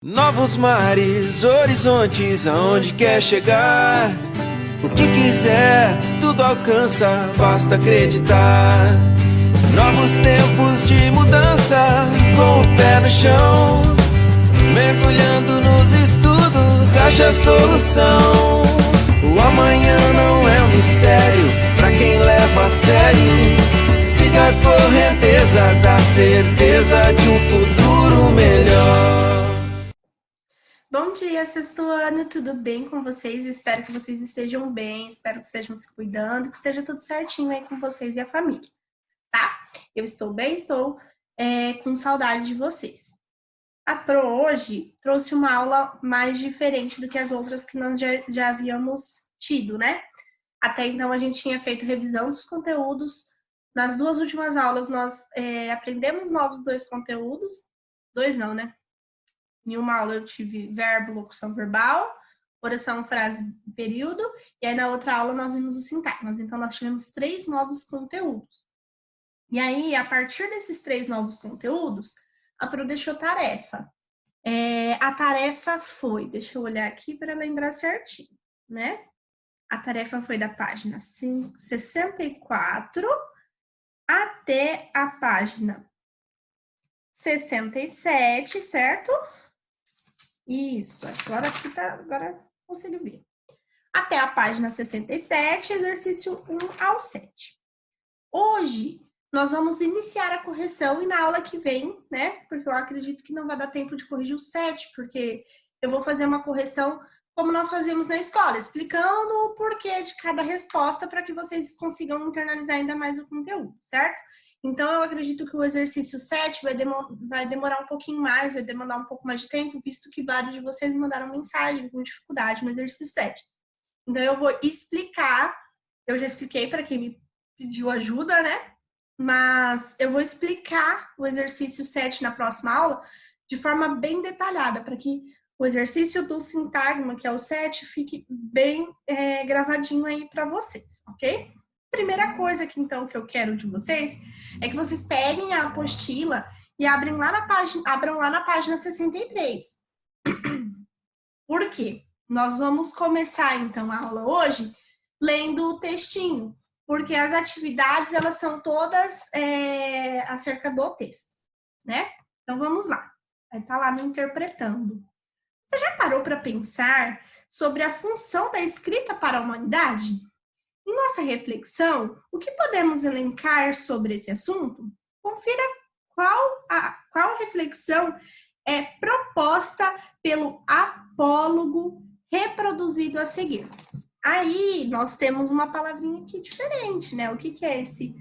Novos mares, horizontes, aonde quer chegar. O que quiser, tudo alcança, basta acreditar. Novos tempos de mudança, com o pé no chão. Mergulhando nos estudos, acha a solução. O amanhã não é um mistério, pra quem leva a sério. Siga a correnteza da certeza de um futuro melhor. Bom dia, sexto ano, tudo bem com vocês? Eu espero que vocês estejam bem, espero que estejam se cuidando, que esteja tudo certinho aí com vocês e a família, tá? Eu estou bem, estou com saudade de vocês. A Pro hoje trouxe uma aula mais diferente do que as outras que nós já havíamos tido, né? Até então a gente tinha feito revisão dos conteúdos. Nas duas últimas aulas nós aprendemos novos dois conteúdos. Dois não, né? Em uma aula eu tive verbo, locução verbal, oração, frase, período, e aí na outra aula nós vimos os sintagmas. Então nós tivemos 3 novos conteúdos. E aí, a partir desses 3 novos conteúdos, a Pro deixou tarefa. A tarefa foi, deixa eu olhar aqui para lembrar certinho, né? A tarefa foi da página 64 até a página 67, certo? Isso, agora consigo ver. Até a página 67, exercício 1 ao 7. Hoje, nós vamos iniciar a correção e na aula que vem, né? Porque eu acredito que não vai dar tempo de corrigir o 7, porque eu vou fazer uma correção como nós fazíamos na escola, explicando o porquê de cada resposta para que vocês consigam internalizar ainda mais o conteúdo, certo? Então, eu acredito que o exercício 7 vai demorar um pouquinho mais, vai demandar um pouco mais de tempo, visto que vários de vocês mandaram mensagem com dificuldade no exercício 7. Então, eu vou explicar, eu já expliquei para quem me pediu ajuda, né? Mas eu vou explicar o exercício 7 na próxima aula de forma bem detalhada, para que o exercício do sintagma, que é o 7, fique bem gravadinho aí para vocês, ok? Primeira coisa que então que eu quero de vocês é que vocês peguem a apostila e abram lá na página 63. Por quê? Nós vamos começar então a aula hoje lendo o textinho, porque as atividades elas são todas acerca do texto, né? Então vamos lá. Vai estar lá me interpretando. Você já parou para pensar sobre a função da escrita para a humanidade? Em nossa reflexão, o que podemos elencar sobre esse assunto? Confira qual reflexão é proposta pelo apólogo reproduzido a seguir. Aí, nós temos uma palavrinha aqui diferente, né? O que é esse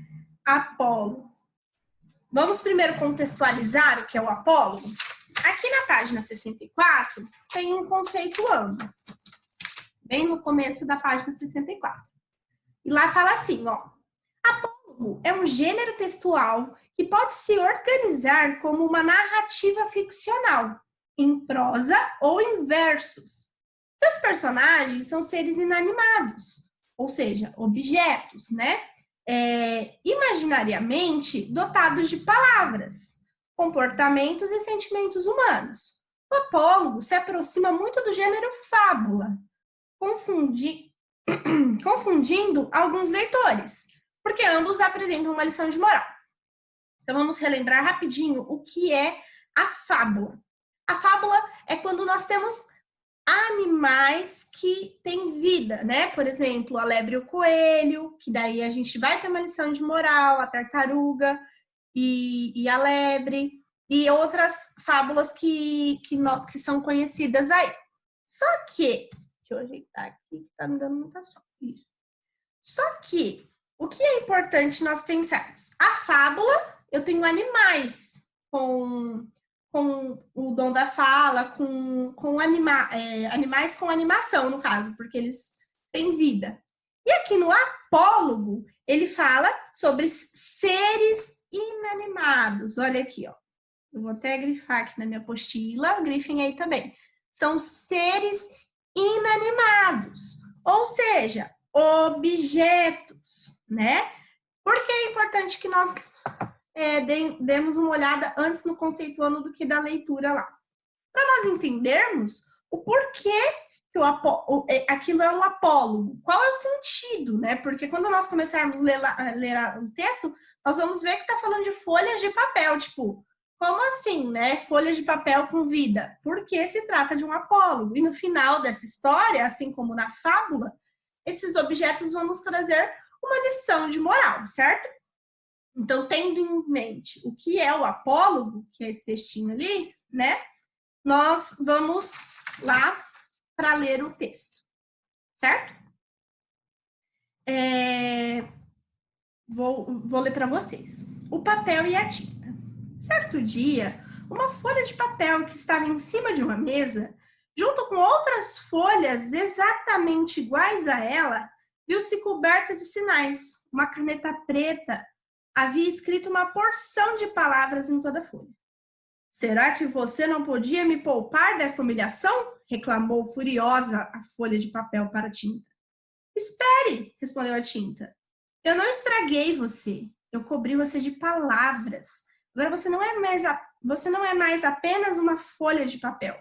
apólogo? Vamos primeiro contextualizar o que é o apólogo? Aqui na página 64, tem um conceito amplo. Bem no começo da página 64. E lá fala assim, ó. Apólogo é um gênero textual que pode se organizar como uma narrativa ficcional, em prosa ou em versos. Seus personagens são seres inanimados, ou seja, objetos, né? Imaginariamente dotados de palavras, comportamentos e sentimentos humanos. O apólogo se aproxima muito do gênero fábula, confundindo alguns leitores, porque ambos apresentam uma lição de moral. Então vamos relembrar rapidinho o que é a fábula. A fábula é quando nós temos animais que têm vida, né? Por exemplo, a lebre e o coelho, que daí a gente vai ter uma lição de moral, a tartaruga e a lebre, e outras fábulas que são conhecidas aí. Só que, deixa eu ajeitar aqui, que tá me dando muita sombra. Isso. Só que, o que é importante nós pensarmos? A fábula, eu tenho animais com o dom da fala, animais com animação, no caso, porque eles têm vida. E aqui no apólogo, ele fala sobre seres inanimados. Olha aqui, ó. Eu vou até grifar aqui na minha apostila, grifem aí também. São seres inanimados, ou seja, objetos, né? Por que é importante que nós demos uma olhada antes no conceituando do que da leitura lá? para nós entendermos o porquê que aquilo é um apólogo. Qual é o sentido, né? Porque quando nós começarmos a ler o texto, nós vamos ver que está falando de folhas de papel, tipo, como assim, né? Folhas de papel com vida? Porque se trata de um apólogo. E no final dessa história, assim como na fábula, esses objetos vão nos trazer uma lição de moral, certo? Então, tendo em mente o que é o apólogo, que é esse textinho ali, né? Nós vamos lá para ler o texto, certo? Vou ler para vocês. O papel e a tinta. Certo dia, uma folha de papel que estava em cima de uma mesa, junto com outras folhas exatamente iguais a ela, viu-se coberta de sinais. Uma caneta preta havia escrito uma porção de palavras em toda a folha. Será que você não podia me poupar desta humilhação? Reclamou furiosa a folha de papel para a tinta. Espere, respondeu a tinta. Eu não estraguei você. Eu cobri você de palavras. Agora você não é mais apenas uma folha de papel,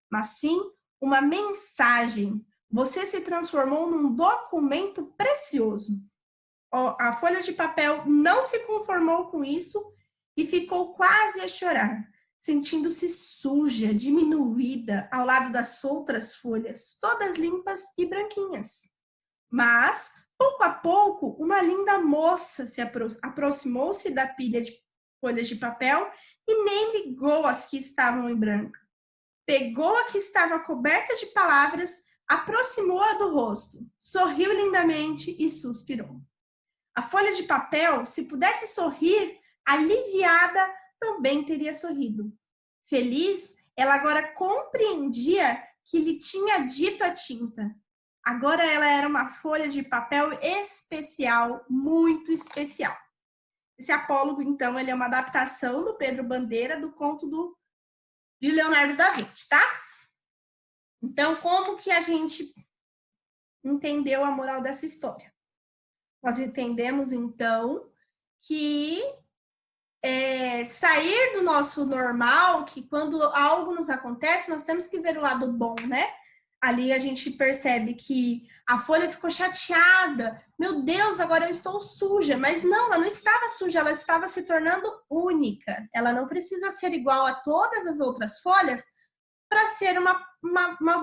mas sim uma mensagem. Você se transformou num documento precioso. A folha de papel não se conformou com isso e ficou quase a chorar, sentindo-se suja, diminuída ao lado das outras folhas, todas limpas e branquinhas. Mas, pouco a pouco, uma linda moça se aproximou-se da pilha de folhas de papel e nem ligou as que estavam em branco. Pegou a que estava coberta de palavras, aproximou-a do rosto, sorriu lindamente e suspirou. A folha de papel, se pudesse sorrir, aliviada, também teria sorrido. Feliz, ela agora compreendia que lhe tinha dito a tinta. Agora ela era uma folha de papel especial, muito especial. Esse apólogo, então, ele é uma adaptação do Pedro Bandeira do conto de Leonardo da Vinci, tá? Então, como que a gente entendeu a moral dessa história? Nós entendemos, então, que sair do nosso normal, que quando algo nos acontece, nós temos que ver o lado bom, né? Ali a gente percebe que a folha ficou chateada. Meu Deus, agora eu estou suja. Mas não, ela não estava suja, ela estava se tornando única. Ela não precisa ser igual a todas as outras folhas para ser uma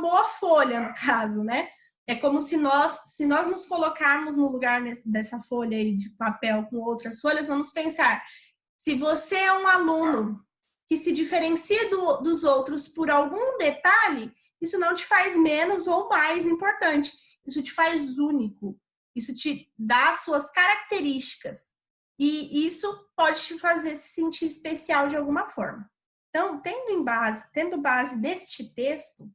boa folha, no caso, né? É como se nós nos colocarmos no lugar dessa folha aí de papel com outras folhas, vamos pensar, se você é um aluno que se diferencia dos outros por algum detalhe, isso não te faz menos ou mais importante. Isso te faz único. Isso te dá as suas características. E isso pode te fazer se sentir especial de alguma forma. Então, tendo base deste texto,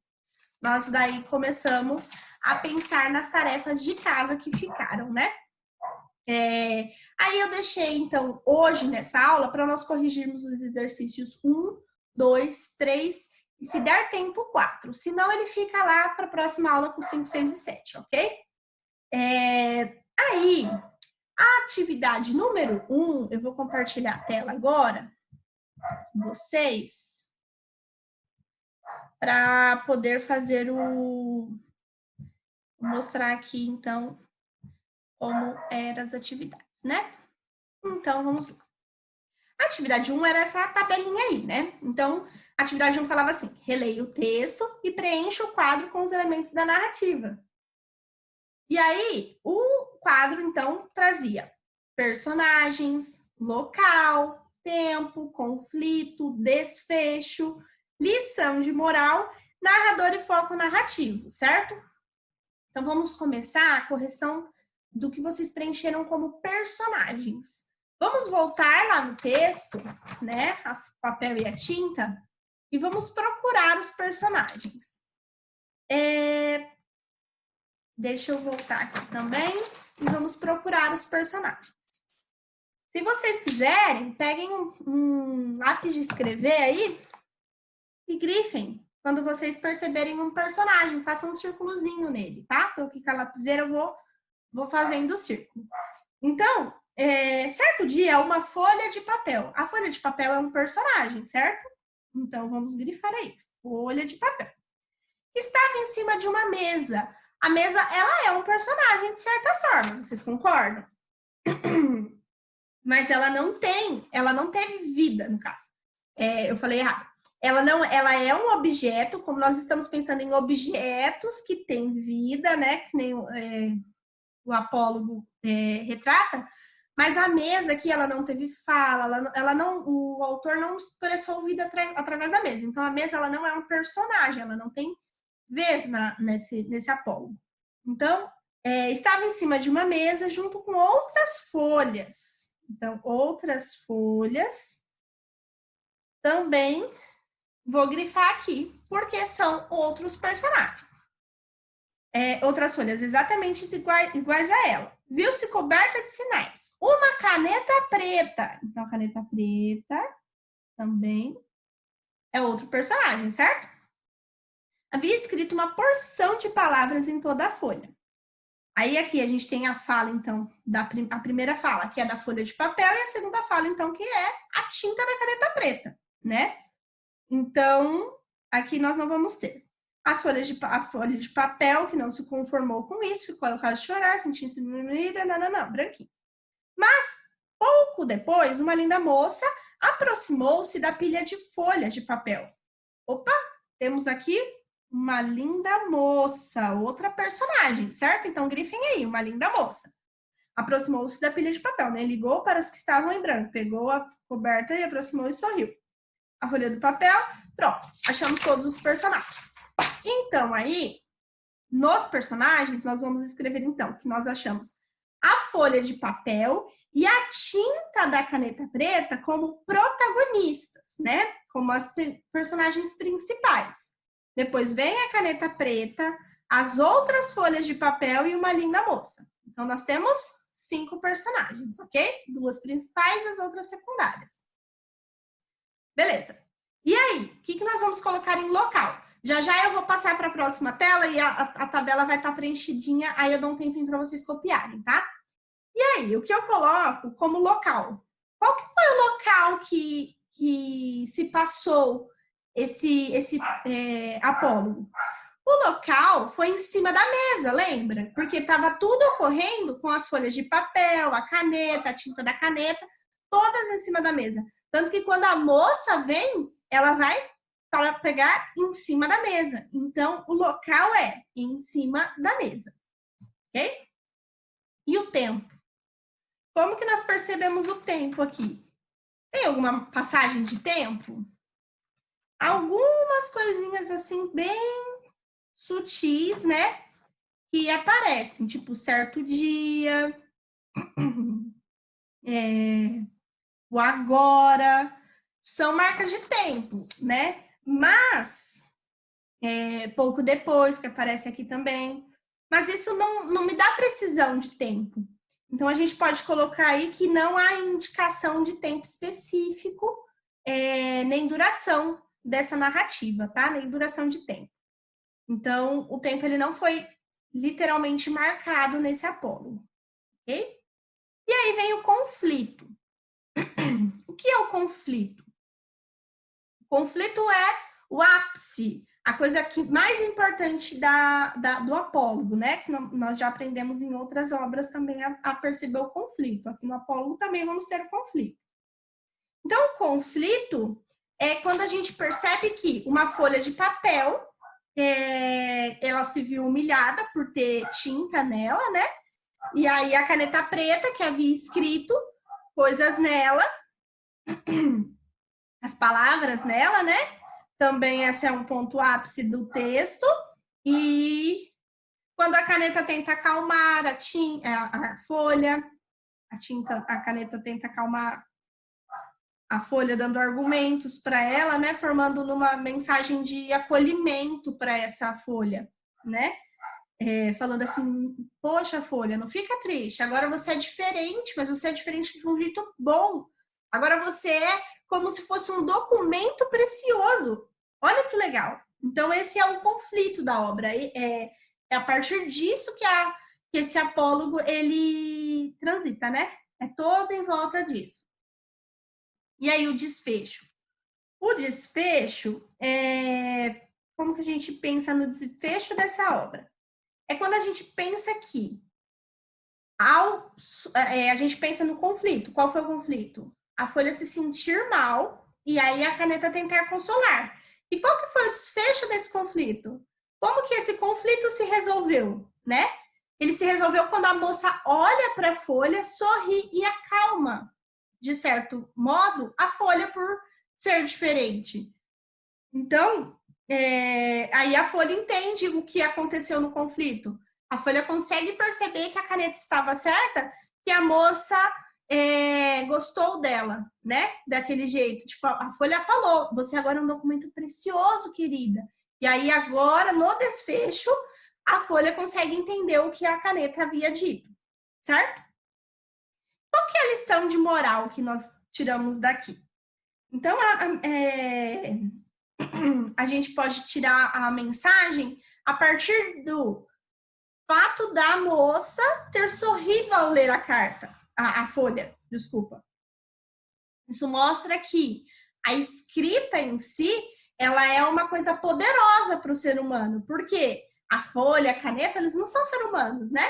nós daí começamos a pensar nas tarefas de casa que ficaram, né? Aí eu deixei, então, hoje nessa aula, para nós corrigirmos os exercícios 1, 2, 3 e, se der tempo, 4. Senão, ele fica lá para a próxima aula com 5, 6 e 7, ok? Aí, a atividade número 1, eu vou compartilhar a tela agora com vocês para poder fazer mostrar aqui, então, como eram as atividades, né? Então, vamos lá. A atividade 1 era essa tabelinha aí, né? Então, a atividade 1 falava assim, releia o texto e preencha o quadro com os elementos da narrativa. E aí, o quadro, então, trazia personagens, local, tempo, conflito, desfecho, lição de moral, narrador e foco narrativo, certo? Então, vamos começar a correção do que vocês preencheram como personagens. Vamos voltar lá no texto, né? O papel e a tinta, e vamos procurar os personagens. Deixa eu voltar aqui também e vamos procurar os personagens. Se vocês quiserem, peguem um lápis de escrever aí e grifem. Quando vocês perceberem um personagem, façam um círculozinho nele, tá? Então, aqui com a lapiseira eu vou fazendo o círculo. Então, certo dia, uma folha de papel. A folha de papel é um personagem, certo? Então, vamos grifar isso. folha de papel. Estava em cima de uma mesa. A mesa, ela é um personagem, de certa forma, vocês concordam? Mas ela não teve vida, no caso. Eu falei errado. Ela é um objeto, como nós estamos pensando em objetos que têm vida, né? Que nem o apólogo retrata, mas a mesa aqui, ela não teve fala, o autor não expressou vida através da mesa. Então, a mesa, ela não é um personagem, ela não tem vez nesse apólogo. Então, estava em cima de uma mesa junto com outras folhas. Então, outras folhas também vou grifar aqui, porque são outros personagens. Outras folhas exatamente iguais a ela. Viu-se coberta de sinais. Uma caneta preta. Então, a caneta preta também é outro personagem, certo? Havia escrito uma porção de palavras em toda a folha. Aí aqui a gente tem a fala, então, a primeira fala, que é da folha de papel, e a segunda fala, então, que é a tinta da caneta preta, né? Então, aqui nós não vamos ter. A folha de papel, que não se conformou com isso, ficou ao caso de chorar, sentindo-se branquinho. Mas, pouco depois, uma linda moça aproximou-se da pilha de folhas de papel. Opa, temos aqui uma linda moça, outra personagem, certo? Então, grifem aí, uma linda moça. Aproximou-se da pilha de papel, né? Ligou para as que estavam em branco, pegou a coberta e aproximou e sorriu. A folha do papel, pronto, achamos todos os personagens. Então, aí, nos personagens, nós vamos escrever, então, que nós achamos a folha de papel e a tinta da caneta preta como protagonistas, né? Como as personagens principais. Depois vem a caneta preta, as outras folhas de papel e uma linda moça. Então, nós temos 5 personagens, ok? 2 principais e as outras secundárias. Beleza. E aí, o que nós vamos colocar em local? Já eu vou passar para a próxima tela e a tabela vai estar preenchidinha, aí eu dou um tempinho para vocês copiarem, tá? E aí, o que eu coloco como local? Qual que foi o local que se passou esse apólogo? O local foi em cima da mesa, lembra? Porque estava tudo ocorrendo com as folhas de papel, a caneta, a tinta da caneta, todas em cima da mesa. Tanto que quando a moça vem, ela vai para pegar em cima da mesa. Então, o local é em cima da mesa. Ok? E o tempo? Como que nós percebemos o tempo aqui? Tem alguma passagem de tempo? Algumas coisinhas assim, bem sutis, né? Que aparecem, tipo, certo dia, o agora, são marcas de tempo, né? Mas, pouco depois, que aparece aqui também. Mas isso não me dá precisão de tempo. Então, a gente pode colocar aí que não há indicação de tempo específico, nem duração dessa narrativa, tá? Nem duração de tempo. Então, o tempo ele não foi literalmente marcado nesse apólogo, ok? E aí vem o conflito. O que é o conflito? O conflito é o ápice, a coisa mais importante do apólogo, né? Que nós já aprendemos em outras obras também a perceber o conflito. Aqui no apólogo também vamos ter o conflito. Então, o conflito é quando a gente percebe que uma folha de papel, ela se viu humilhada por ter tinta nela, né? E aí a caneta preta, que havia escrito coisas nela, as palavras nela, né? Também esse é um ponto ápice do texto. E quando a caneta tenta acalmar a folha, a caneta tenta acalmar a folha, dando argumentos para ela, né? Formando numa mensagem de acolhimento para essa folha, né? Falando assim, poxa, folha, não fica triste, agora você é diferente, mas você é diferente de um jeito bom. Agora você é como se fosse um documento precioso. Olha que legal. Então, esse é o conflito da obra. É a partir disso que esse apólogo, ele transita, né? É todo em volta disso. E aí, o desfecho. O desfecho como que a gente pensa no desfecho dessa obra? É quando a gente pensa que a gente pensa no conflito. Qual foi o conflito? A folha se sentir mal e aí a caneta tentar consolar. E qual que foi o desfecho desse conflito? Como que esse conflito se resolveu, né? Ele se resolveu quando a moça olha para a folha, sorri e acalma, de certo modo, a folha por ser diferente. Então, aí a folha entende o que aconteceu no conflito. A folha consegue perceber que a caneta estava certa, que a moça gostou dela, né? Daquele jeito. Tipo, a folha falou, você agora é um documento precioso, querida. E aí agora, no desfecho, a folha consegue entender o que a caneta havia dito, certo? Qual que é a lição de moral que nós tiramos daqui? Então, a gente pode tirar a mensagem a partir do fato da moça ter sorrido ao ler a carta, a folha, desculpa. Isso mostra que a escrita em si, ela é uma coisa poderosa para o ser humano. Por quê? A folha, a caneta, eles não são seres humanos, né?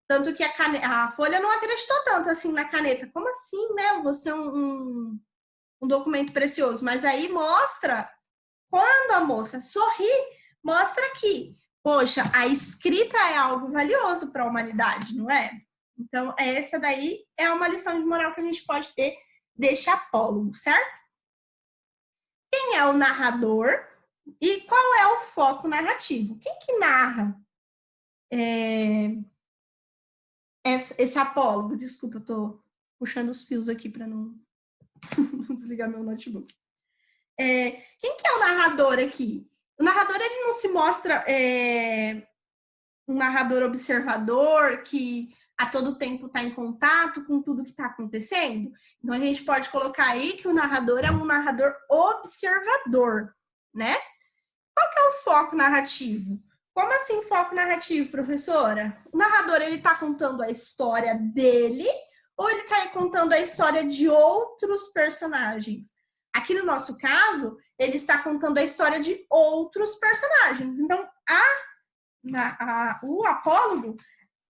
Tanto que a folha não acreditou tanto assim na caneta. Como assim, né? Você é um documento precioso. Mas aí mostra, quando a moça sorri, mostra que, poxa, a escrita é algo valioso para a humanidade, não é? Então, essa daí é uma lição de moral que a gente pode ter deste apólogo, certo? Quem é o narrador e qual é o foco narrativo? Quem que narra esse apólogo? Desculpa, eu tô puxando os fios aqui para não desligar meu notebook. Quem que é o narrador aqui? O narrador, ele não se mostra um narrador observador que a todo tempo está em contato com tudo que está acontecendo. Então, a gente pode colocar aí que o narrador é um narrador observador, né? Qual que é o foco narrativo? Como assim foco narrativo, professora? O narrador, ele está contando a história dele ou ele está contando a história de outros personagens? Aqui no nosso caso, ele está contando a história de outros personagens. Então, o apólogo,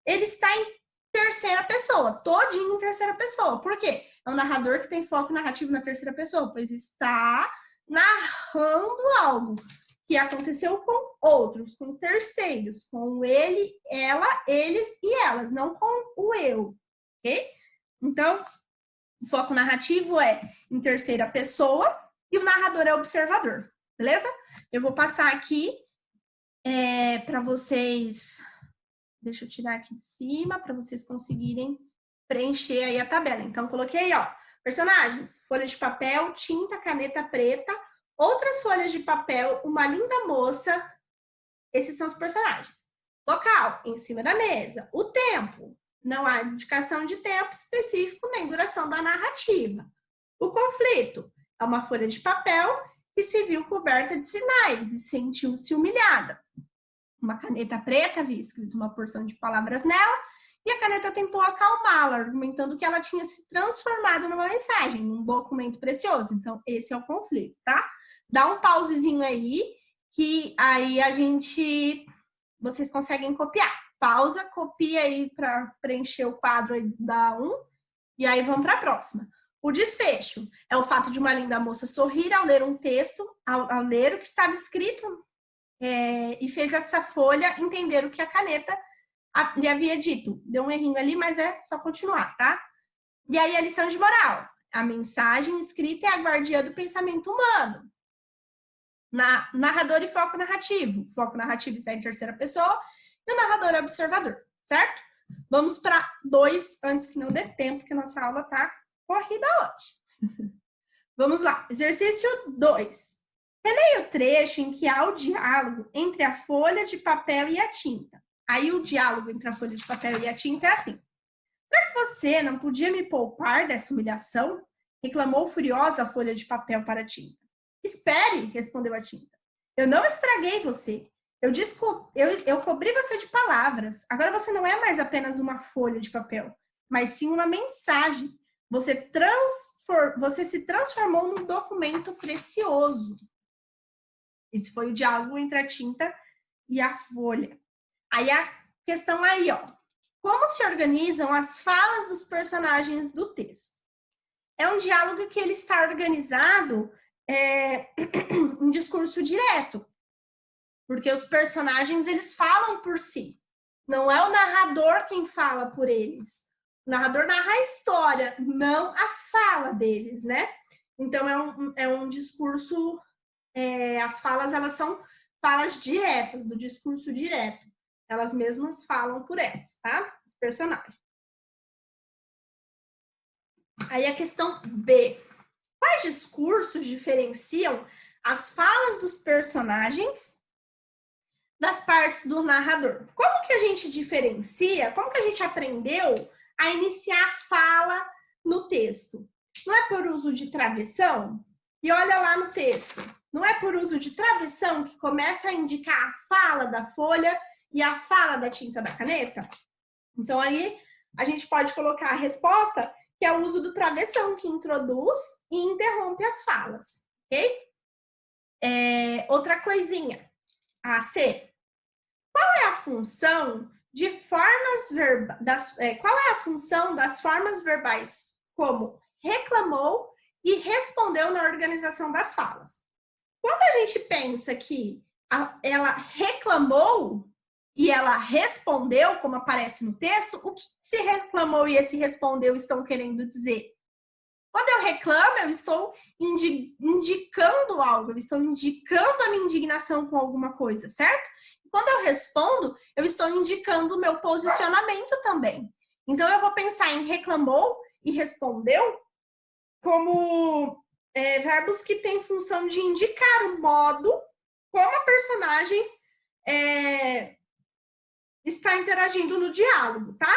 ele está em terceira pessoa, todinho em terceira pessoa. Por quê? É um narrador que tem foco narrativo na terceira pessoa, pois está narrando algo que aconteceu com outros, com terceiros, com ele, ela, eles e elas, não com o eu, ok? Então, o foco narrativo é em terceira pessoa e o narrador é observador, beleza? Eu vou passar aqui para vocês, deixa eu tirar aqui de cima, para vocês conseguirem preencher aí a tabela. Então, coloquei, ó, personagens, folha de papel, tinta, caneta preta, outras folhas de papel, uma linda moça. Esses são os personagens. Local, em cima da mesa. O tempo, não há indicação de tempo específico nem duração da narrativa. O conflito, é uma folha de papel que se viu coberta de sinais e sentiu-se humilhada. Uma caneta preta, havia escrito uma porção de palavras nela, e a caneta tentou acalmá-la, argumentando que ela tinha se transformado numa mensagem, num documento precioso. Então, esse é o conflito, tá? Dá um pausezinho aí, que aí vocês conseguem copiar. Pausa, copia aí para preencher o quadro aí da 1, e aí vamos para a próxima. O desfecho é o fato de uma linda moça sorrir ao ler um texto, ao ler o que estava escrito, e fez essa folha entender o que a caneta lhe havia dito. Deu um errinho ali, mas é só continuar, tá? E aí a lição de moral. A mensagem escrita é a guardiã do pensamento humano. Narrador e foco narrativo. Foco narrativo está em terceira pessoa e o narrador é observador, certo? Vamos para 2, antes que não dê tempo, porque a nossa aula tá corrida hoje. Vamos lá. Exercício 2. Releia o trecho em que há o diálogo entre a folha de papel e a tinta. Aí o diálogo entre a folha de papel e a tinta é assim. Será que você não podia me poupar dessa humilhação? Reclamou furiosa a folha de papel para a tinta. Espere, respondeu a tinta. Eu não estraguei você. Eu cobri você de palavras. Agora você não é mais apenas uma folha de papel, mas sim uma mensagem. Você se transformou num documento precioso. Esse foi o diálogo entre a tinta e a folha. Aí a questão aí, ó. Como se organizam as falas dos personagens do texto? É um diálogo que ele está organizado em discurso direto. Porque os personagens, eles falam por si. Não é o narrador quem fala por eles. O narrador narra a história, não a fala deles, né? Então, é um discurso... as falas, elas são falas diretas, do discurso direto. Elas mesmas falam por elas, tá? Os personagens. Aí a questão B. Quais discursos diferenciam as falas dos personagens das partes do narrador? Como que a gente diferencia, como que a gente aprendeu a iniciar a fala no texto? Não é por uso de travessão? E olha lá no texto. Não é por uso de travessão que começa a indicar a fala da folha e a fala da tinta da caneta? Então, aí a gente pode colocar a resposta, que é o uso do travessão, que introduz e interrompe as falas, ok? Outra coisinha. A C. Qual é a função de formas verbais? Qual é a função das formas verbais como reclamou e respondeu na organização das falas? Quando a gente pensa que ela reclamou e ela respondeu, como aparece no texto, o que se reclamou e esse respondeu estão querendo dizer? Quando eu reclamo, eu estou indicando algo, eu estou indicando a minha indignação com alguma coisa, certo? E quando eu respondo, eu estou indicando o meu posicionamento também. Então, eu vou pensar em reclamou e respondeu como verbos que têm função de indicar o modo como a personagem está interagindo no diálogo, tá?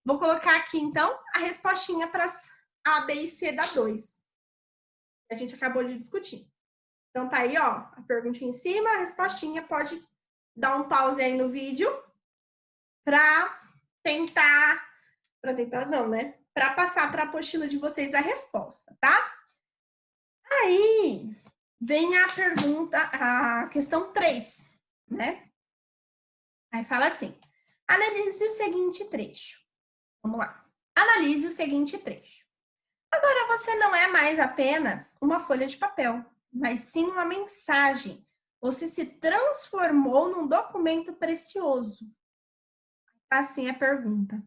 Vou colocar aqui, então, a respostinha para as A, B e C da 2. Que a gente acabou de discutir. Então, tá aí, ó, a perguntinha em cima, a respostinha. Pode dar um pause aí no vídeo para tentar não, né? Para passar para a apostila de vocês a resposta, tá? Aí, vem a pergunta, a questão 3, né? Aí fala assim, analise o seguinte trecho. Vamos lá. Analise o seguinte trecho. Agora você não é mais apenas uma folha de papel, mas sim uma mensagem. Você se transformou num documento precioso. Assim a pergunta.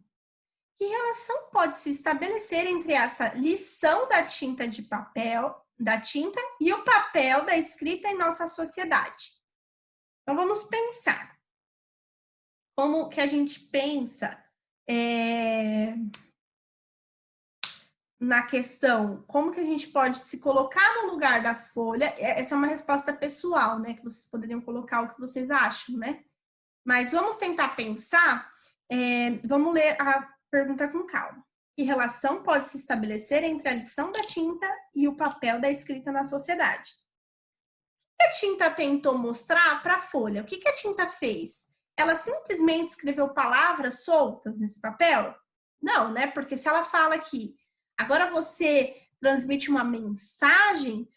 Que relação pode se estabelecer entre essa lição da tinta de papel, da tinta e o papel da escrita em nossa sociedade? Então vamos pensar. Como que a gente pensa na questão, como que a gente pode se colocar no lugar da folha? Essa é uma resposta pessoal, né? Que vocês poderiam colocar o que vocês acham, né? Mas vamos tentar pensar, vamos ler a pergunta com calma. Que relação pode se estabelecer entre a lição da tinta e o papel da escrita na sociedade? O que a tinta tentou mostrar para a folha? O que a tinta fez? Ela simplesmente escreveu palavras soltas nesse papel? Não, né? Porque se ela fala que agora você transmite uma mensagem,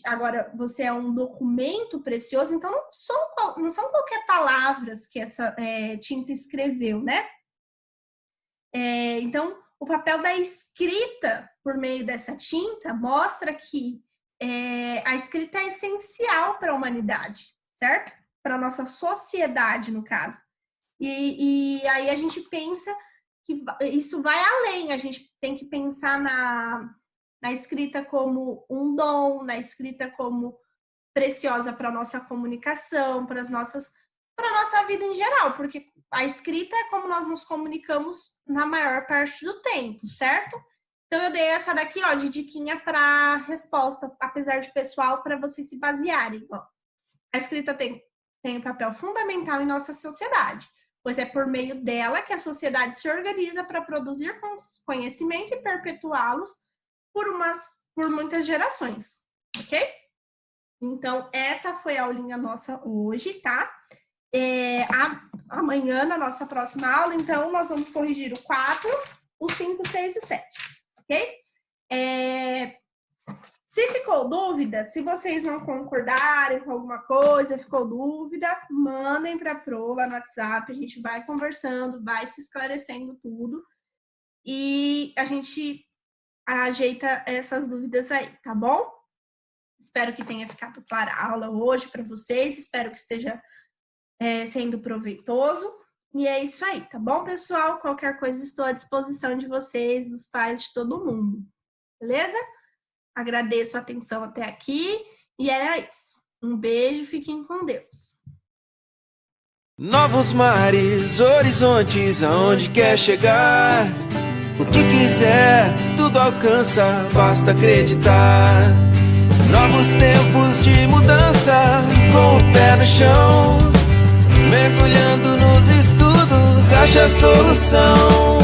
agora você é um documento precioso, então não são qualquer palavras que essa tinta escreveu, né? Então, o papel da escrita por meio dessa tinta mostra que a escrita é essencial para a humanidade, certo? Para a nossa sociedade, no caso. E aí a gente pensa que isso vai além, a gente tem que pensar na escrita como um dom, na escrita como preciosa para a nossa comunicação, para a nossa vida em geral, porque a escrita é como nós nos comunicamos na maior parte do tempo, certo? Então, eu dei essa daqui, ó, de diquinha para resposta, apesar de pessoal, para vocês se basearem. Ó. A escrita tem um papel fundamental em nossa sociedade, pois é por meio dela que a sociedade se organiza para produzir conhecimento e perpetuá-los por muitas gerações, ok? Então, essa foi a aulinha nossa hoje, tá? Amanhã, na nossa próxima aula, então, nós vamos corrigir o 4, o 5, o 6 e o 7, ok? Se ficou dúvida, se vocês não concordarem com alguma coisa, ficou dúvida, mandem para a Pro lá no WhatsApp, a gente vai conversando, vai se esclarecendo tudo e a gente ajeita essas dúvidas aí, tá bom? Espero que tenha ficado clara a aula hoje para vocês, espero que esteja sendo proveitoso. E é isso aí, tá bom, pessoal? Qualquer coisa, estou à disposição de vocês, dos pais, de todo mundo. Beleza? Agradeço a atenção até aqui e era isso. Um beijo, fiquem com Deus. Novos mares, horizontes, aonde quer chegar. O que quiser, tudo alcança, basta acreditar. Novos tempos de mudança, com o pé no chão. Mergulhando nos estudos, acha a solução.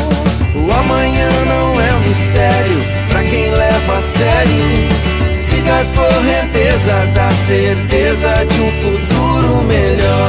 O amanhã não é um mistério pra quem leva a sério. Siga a correnteza da certeza de um futuro melhor.